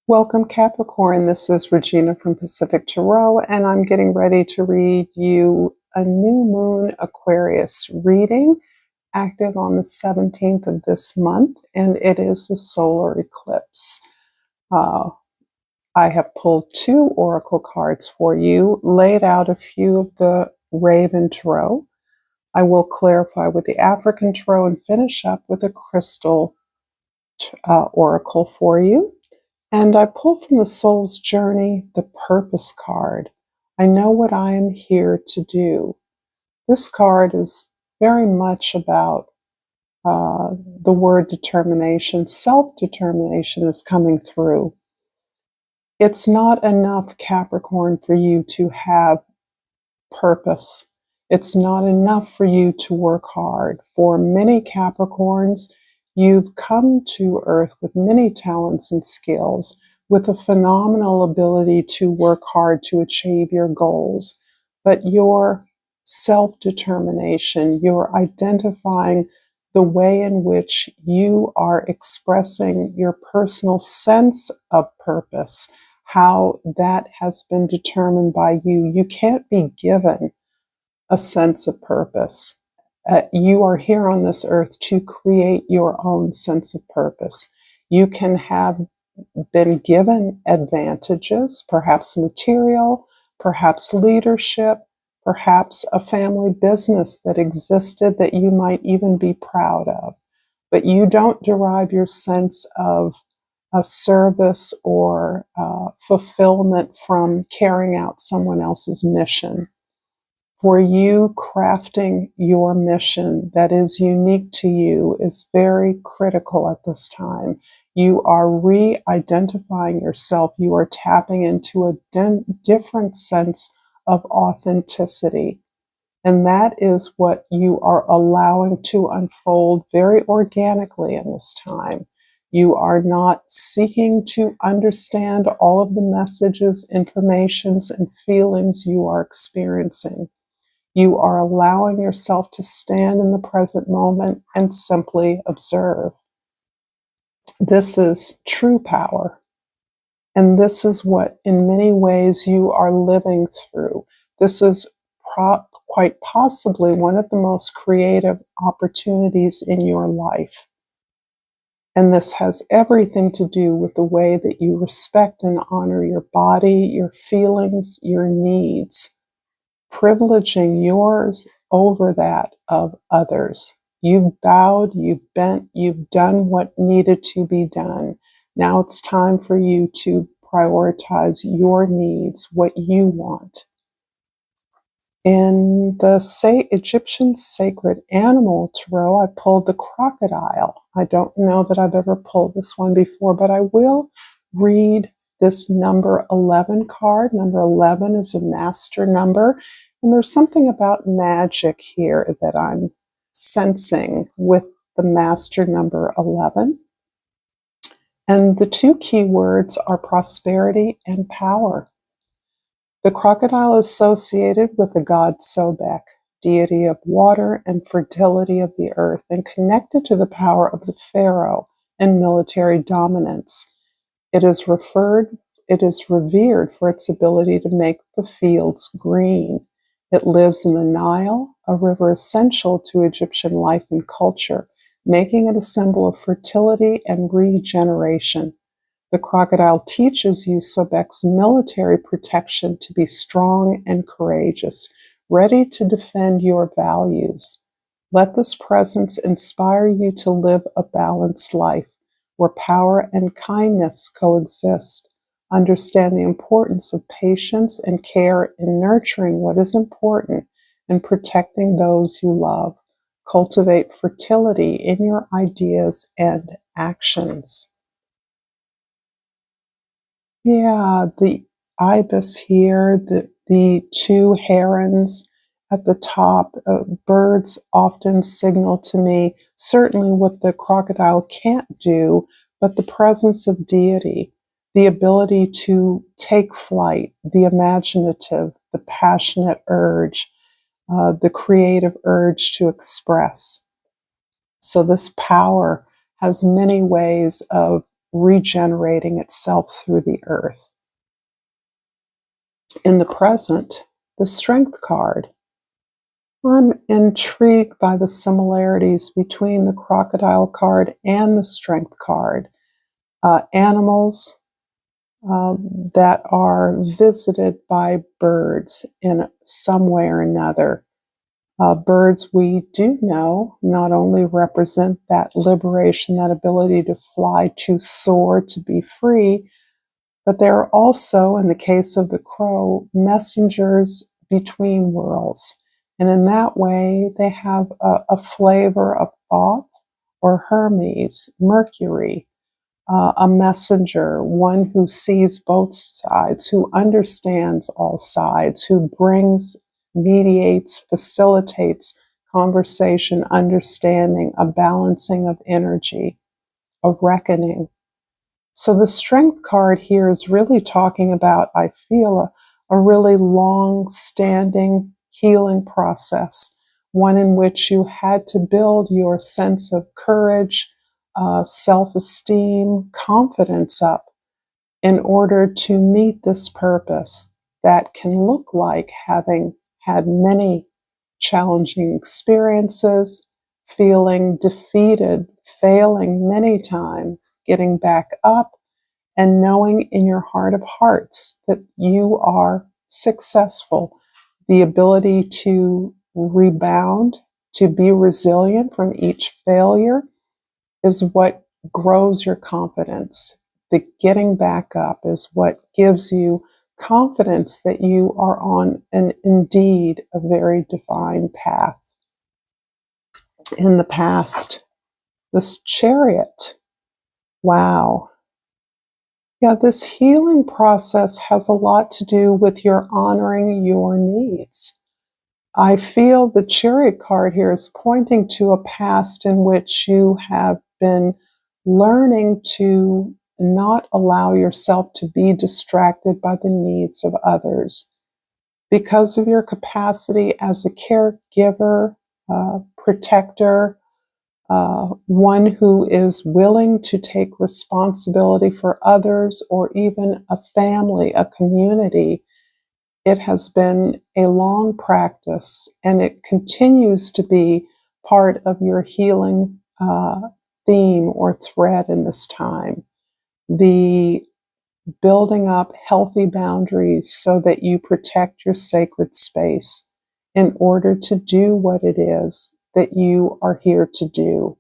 Welcome, Capricorn. This is Regina from Pacific Tarot, and I'm getting ready to read you a new moon Aquarius reading, active on the 17th of this month, and it is a solar eclipse. I have pulled two oracle cards for you, laid out a few of the Raven Tarot. I will clarify with the African Tarot and finish up with a crystal oracle for you. And I pull from the Soul's Journey the Purpose card. I know what I am here to do. This card is very much about the word determination. Self-determination is coming through. It's not enough, Capricorn, for you to have purpose. It's not enough for you to work hard. For many Capricorns, you've come to Earth with many talents and skills, with a phenomenal ability to work hard to achieve your goals. But your self-determination, you're identifying the way in which you are expressing your personal sense of purpose, how that has been determined by you. You can't be given a sense of purpose. You are here on this earth to create your own sense of purpose. You can have been given advantages, perhaps material, perhaps leadership, perhaps a family business that existed that you might even be proud of. But you don't derive your sense of a service or fulfillment from carrying out someone else's mission. For you, crafting your mission that is unique to you is very critical at this time. You are re-identifying yourself. You are tapping into a different sense of authenticity. And that is what you are allowing to unfold very organically in this time. You are not seeking to understand all of the messages, informations, and feelings you are experiencing. You are allowing yourself to stand in the present moment and simply observe. This is true power. And this is what, in many ways, you are living through. This is quite possibly one of the most creative opportunities in your life. And this has everything to do with the way that you respect and honor your body, your feelings, your needs, privileging yours over that of others. You've bowed, you've bent, you've done what needed to be done. Now it's time for you to prioritize your needs, what you want. In the Egyptian Sacred Animal Tarot, I pulled the crocodile. I don't know that I've ever pulled this one before, but I will read this number 11 card. Number 11 is a master number, and there's something about magic here that I'm sensing with the master number 11. And the two key words are prosperity and power. The crocodile is associated with the god Sobek, deity of water and fertility of the earth, and connected to the power of the pharaoh and military dominance. It is revered for its ability to make the fields green. It lives in the Nile, a river essential to Egyptian life and culture, making it a symbol of fertility and regeneration. The crocodile teaches you Sobek's military protection to be strong and courageous, ready to defend your values. Let this presence inspire you to live a balanced life where power and kindness coexist. Understand the importance of patience and care in nurturing what is important and protecting those you love. Cultivate fertility in your ideas and actions. Yeah, the ibis here, the two herons at the top, birds often signal to me certainly what the crocodile can't do, but the presence of deity, the ability to take flight, the imaginative, the passionate urge, the creative urge to express. So this power has many ways of regenerating itself through the earth. In the present, the Strength card. I'm intrigued by the similarities between the Crocodile card and the Strength card. Animals that are visited by birds in some way or another. Birds, we do know, not only represent that liberation, that ability to fly, to soar, to be free, but they're also, in the case of the crow, messengers between worlds. And in that way, they have a flavor of Thoth or Hermes, Mercury, a messenger, one who sees both sides, who understands all sides, who brings, mediates, facilitates conversation, understanding, a balancing of energy, a reckoning. So the Strength card here is really talking about, I feel, a really long-standing healing process, one in which you had to build your sense of courage, self-esteem, confidence up in order to meet this purpose that can look like having had many challenging experiences, feeling defeated, failing many times, getting back up, and knowing in your heart of hearts that you are successful. The ability to rebound, to be resilient from each failure is what grows your confidence. The getting back up is what gives you confidence that you are on indeed a very divine path. In the past, this Chariot, wow. Yeah, this healing process has a lot to do with your honoring your needs. I feel the Chariot card here is pointing to a past in which you have been learning to not allow yourself to be distracted by the needs of others. Because of your capacity as a caregiver, protector, one who is willing to take responsibility for others or even a family, a community, it has been a long practice and it continues to be part of your healing theme or thread in this time. The building up healthy boundaries so that you protect your sacred space in order to do what it is that you are here to do.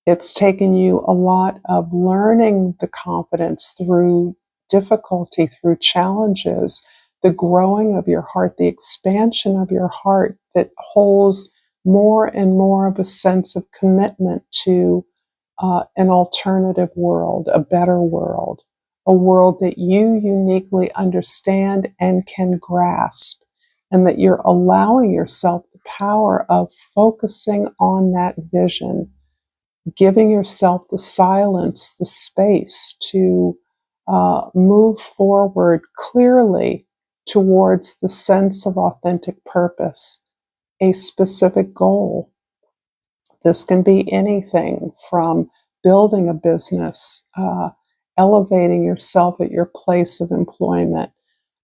It's taken you a lot of learning the confidence through difficulty, through challenges, the growing of your heart, the expansion of your heart that holds more and more of a sense of commitment to an alternative world, a better world, a world that you uniquely understand and can grasp, and that you're allowing yourself the power of focusing on that vision, giving yourself the silence, the space to move forward clearly towards the sense of authentic purpose, a specific goal. This can be anything from building a business, elevating yourself at your place of employment,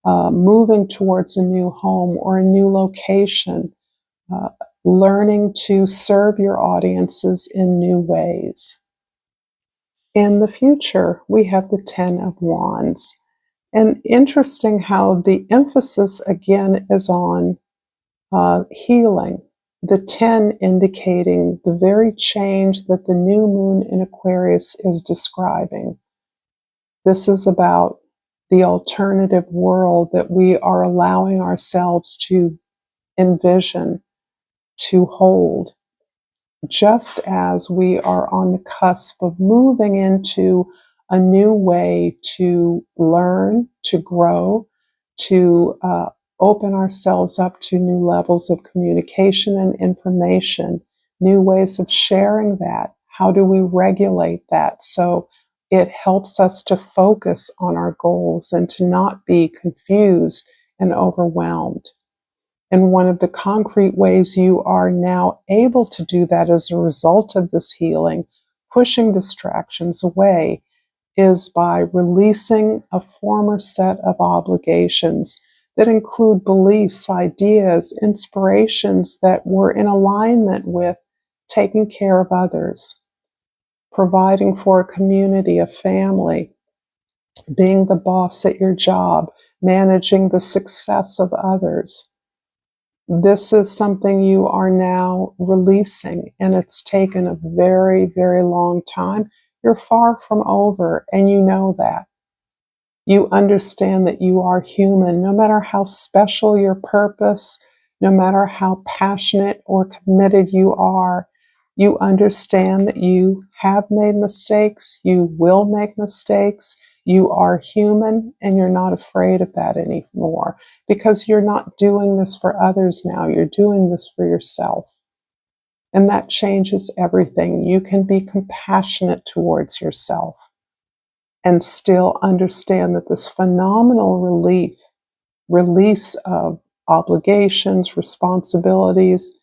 moving towards a new home or a new location, learning to serve your audiences in new ways. In the future, we have the Ten of Wands. And interesting how the emphasis again is on healing. The 10 indicating the very change that the new moon in Aquarius is describing. This is about the alternative world that we are allowing ourselves to envision, to hold, just as we are on the cusp of moving into a new way to learn, to grow, to open ourselves up to new levels of communication and information, new ways of sharing that. How do we regulate that so it helps us to focus on our goals and to not be confused and overwhelmed? And one of the concrete ways you are now able to do that as a result of this healing pushing distractions away is by releasing a former set of obligations that include beliefs, ideas, inspirations that were in alignment with taking care of others, providing for a community, a family, being the boss at your job, managing the success of others. This is something you are now releasing, and it's taken a very, very long time. You're far from over, and you know that. You understand that you are human, no matter how special your purpose, no matter how passionate or committed you are. You understand that you have made mistakes, you will make mistakes, you are human, and you're not afraid of that anymore because you're not doing this for others now, you're doing this for yourself. And that changes everything. You can be compassionate towards yourself and still understand that this phenomenal release of obligations, responsibilities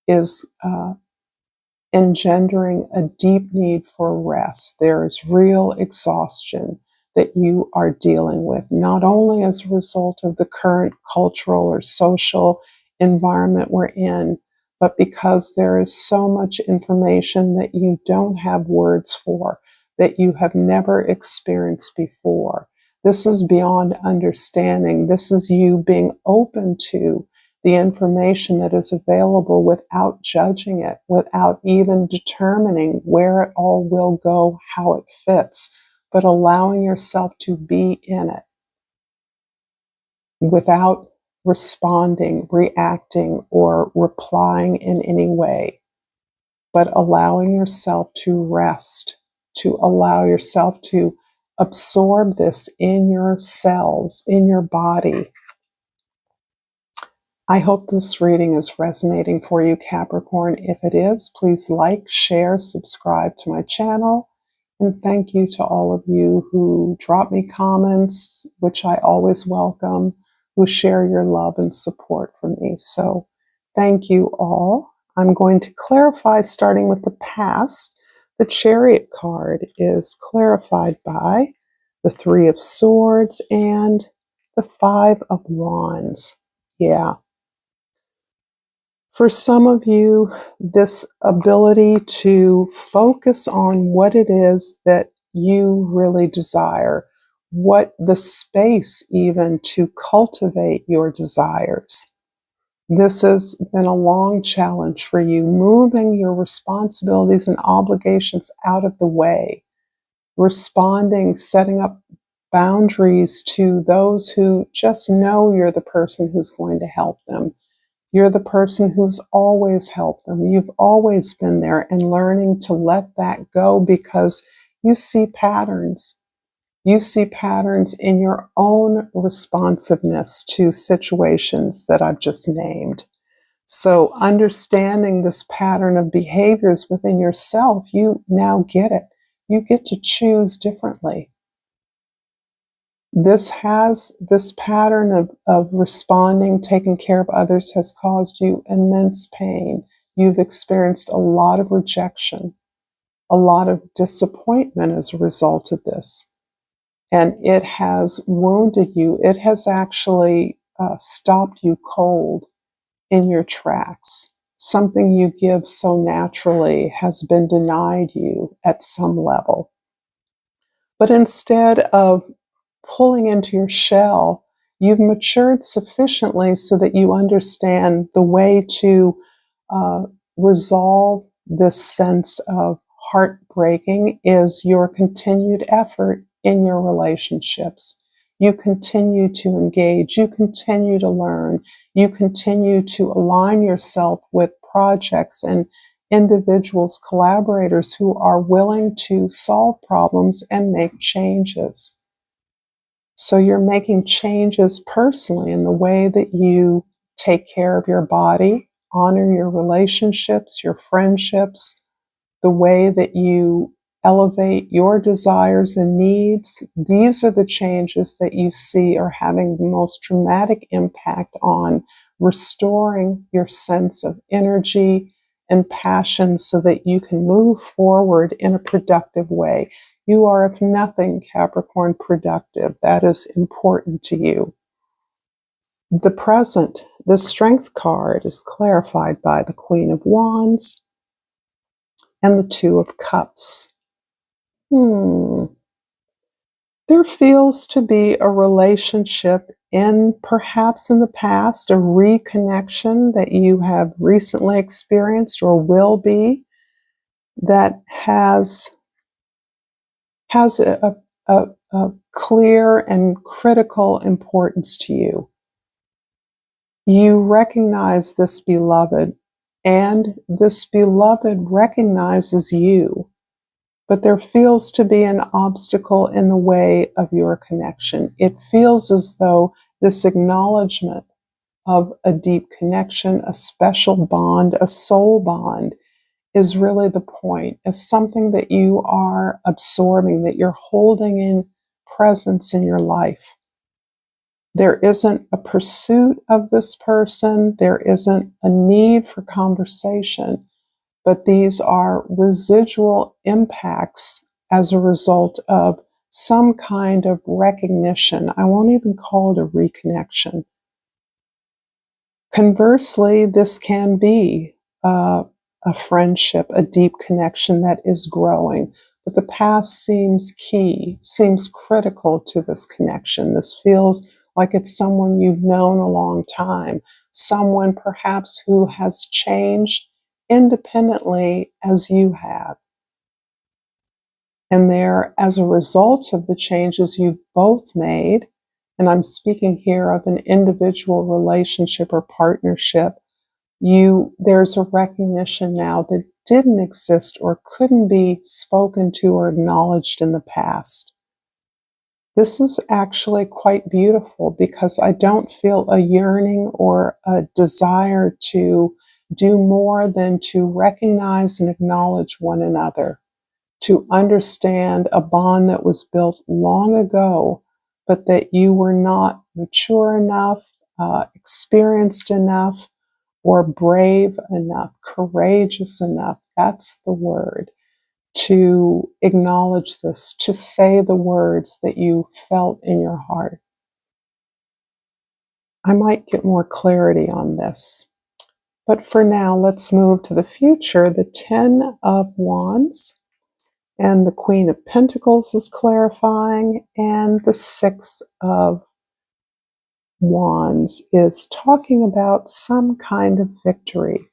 is engendering a deep need for rest. There is real exhaustion that you are dealing with, not only as a result of the current cultural or social environment we're in, but because there is so much information that you don't have words for, that you have never experienced before. This is beyond understanding. This is you being open to the information that is available without judging it, without even determining where it all will go, how it fits, but allowing yourself to be in it without responding, reacting, or replying in any way, but allowing yourself to rest, to allow yourself to absorb this in your cells, in your body. I hope this reading is resonating for you, Capricorn. If it is, please like, share, subscribe to my channel. And thank you to all of you who drop me comments, which I always welcome, who share your love and support for me. So thank you all. I'm going to clarify, starting with the past. The Chariot card is clarified by the Three of Swords and the Five of Wands. Yeah. For some of you, this ability to focus on what it is that you really desire, what the space even to cultivate your desires. This has been a long challenge for you, moving your responsibilities and obligations out of the way, responding, setting up boundaries to those who just know you're the person who's going to help them. You're the person who's always helped them. You've always been there, and learning to let that go because you see patterns. You see patterns in your own responsiveness to situations that I've just named. So understanding this pattern of behaviors within yourself, you now get it. You get to choose differently. This pattern of responding, taking care of others has caused you immense pain. You've experienced a lot of rejection, a lot of disappointment as a result of this. And it has wounded you. It has actually stopped you cold in your tracks. Something you give so naturally has been denied you at some level. But instead of pulling into your shell, you've matured sufficiently so that you understand the way to resolve this sense of heartbreaking is your continued effort in your relationships. You continue to engage, you continue to learn, you continue to align yourself with projects and individuals, collaborators who are willing to solve problems and make changes. So you're making changes personally in the way that you take care of your body, honor your relationships, your friendships, the way that you elevate your desires and needs. These are the changes that you see are having the most dramatic impact on restoring your sense of energy and passion so that you can move forward in a productive way. You are, if nothing, Capricorn, productive. That is important to you. The present, the Strength card, is clarified by the Queen of Wands and the Two of Cups. There feels to be a relationship perhaps in the past, a reconnection that you have recently experienced or will be, that has a clear and critical importance to you. You recognize this beloved, and this beloved recognizes you. But there feels to be an obstacle in the way of your connection. It feels as though this acknowledgement of a deep connection, a special bond, a soul bond, is really the point, is something that you are absorbing, that you're holding in presence in your life. There isn't a pursuit of this person. There isn't a need for conversation. But these are residual impacts as a result of some kind of recognition. I won't even call it a reconnection. Conversely, this can be a friendship, a deep connection that is growing. But the past seems key, seems critical to this connection. This feels like it's someone you've known a long time, someone perhaps who has changed independently as you have. And there, as a result of the changes you've both made, and I'm speaking here of an individual relationship or partnership, there's a recognition now that didn't exist or couldn't be spoken to or acknowledged in the past. This is actually quite beautiful because I don't feel a yearning or a desire to do more than to recognize and acknowledge one another, to understand a bond that was built long ago, but that you were not mature enough, experienced enough, or brave enough, courageous enough, that's the word, to acknowledge this, to say the words that you felt in your heart. I might get more clarity on this. But for now, let's move to the future. The Ten of Wands and the Queen of Pentacles is clarifying, and the Six of Wands is talking about some kind of victory.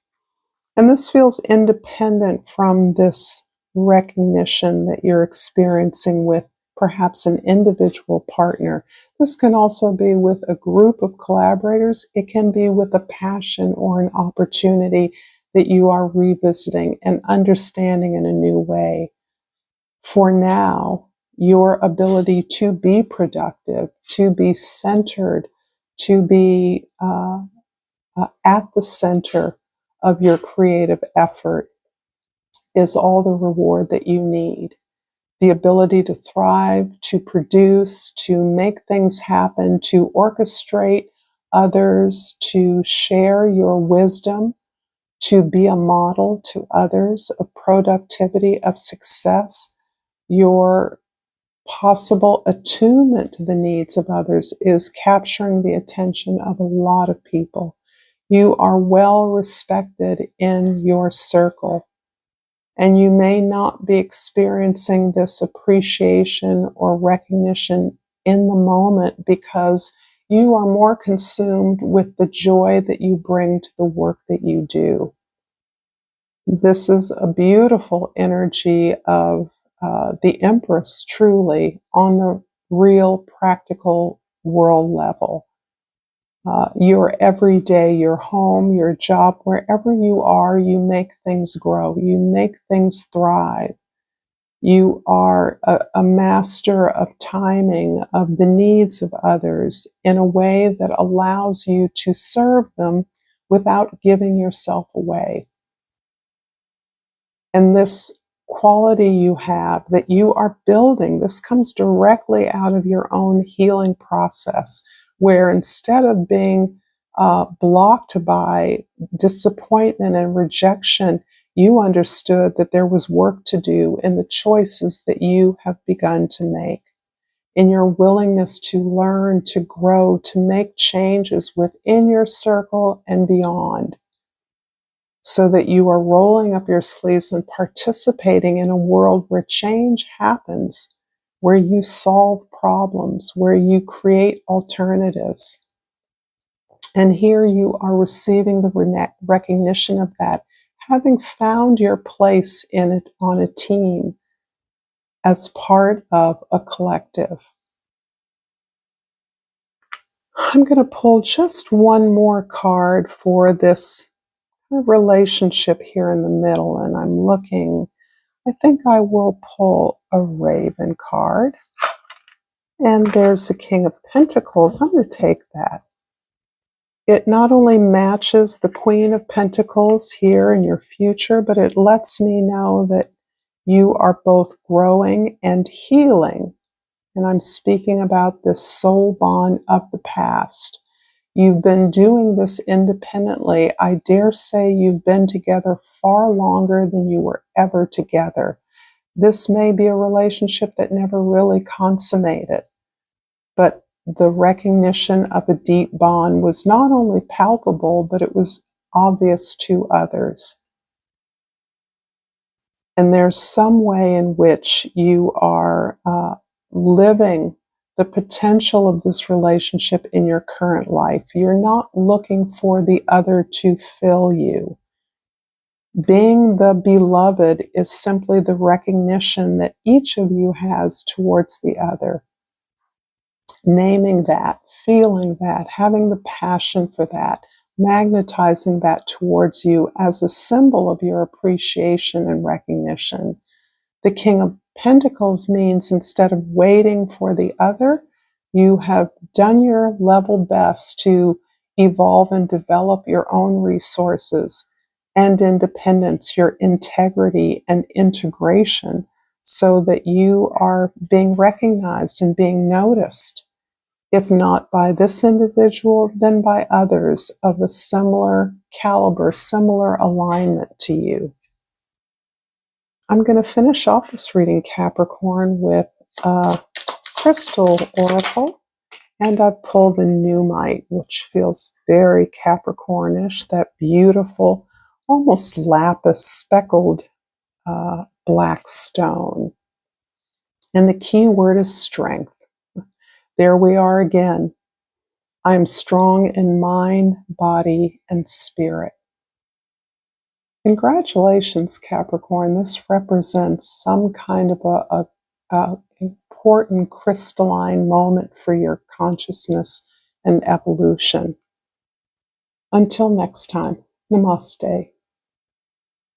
And this feels independent from this recognition that you're experiencing with perhaps an individual partner. This can also be with a group of collaborators. It can be with a passion or an opportunity that you are revisiting and understanding in a new way. For now, your ability to be productive, to be centered, to be at the center of your creative effort is all the reward that you need. The ability to thrive, to produce, to make things happen, to orchestrate others, to share your wisdom, to be a model to others of productivity, of success. Your possible attunement to the needs of others is capturing the attention of a lot of people. You are well respected in your circle, and you may not be experiencing this appreciation or recognition in the moment because you are more consumed with the joy that you bring to the work that you do. This is a beautiful energy of the Empress, truly, on the real practical world level. Your everyday, your home, your job, wherever you are, you make things grow. You make things thrive. You are a master of timing, of the needs of others in a way that allows you to serve them without giving yourself away. And this quality you have that you are building, this comes directly out of your own healing process, where instead of being blocked by disappointment and rejection, you understood that there was work to do in the choices that you have begun to make, in your willingness to learn, to grow, to make changes within your circle and beyond, so that you are rolling up your sleeves and participating in a world where change happens, where you solve problems, where you create alternatives. And here you are receiving the recognition of that, having found your place in it on a team as part of a collective. I'm going to pull just one more card for this relationship here in the middle, and I'm looking, I think I will pull a Raven card. And there's the King of Pentacles. I'm going to take that. It not only matches the Queen of Pentacles here in your future, but it lets me know that you are both growing and healing. And I'm speaking about this soul bond of the past. You've been doing this independently. I dare say you've been together far longer than you were ever together. This may be a relationship that never really consummated, but the recognition of a deep bond was not only palpable, but it was obvious to others. And there's some way in which you are living the potential of this relationship in your current life. You're not looking for the other to fill you. Being the beloved is simply the recognition that each of you has towards the other. Naming that, feeling that, having the passion for that, magnetizing that towards you as a symbol of your appreciation and recognition. The King of Pentacles means instead of waiting for the other, you have done your level best to evolve and develop your own resources and independence, your integrity and integration, so that you are being recognized and being noticed, if not by this individual, then by others of a similar caliber, similar alignment to you. I'm going to finish off this reading, Capricorn, with a crystal oracle, and I've pulled the Numite, which feels very Capricornish, that beautiful, almost lapis speckled black stone. And the key word is strength. There we are again. I'm strong in mind, body, and spirit. Congratulations, Capricorn. This represents some kind of a important crystalline moment for your consciousness and evolution. Until next time, namaste.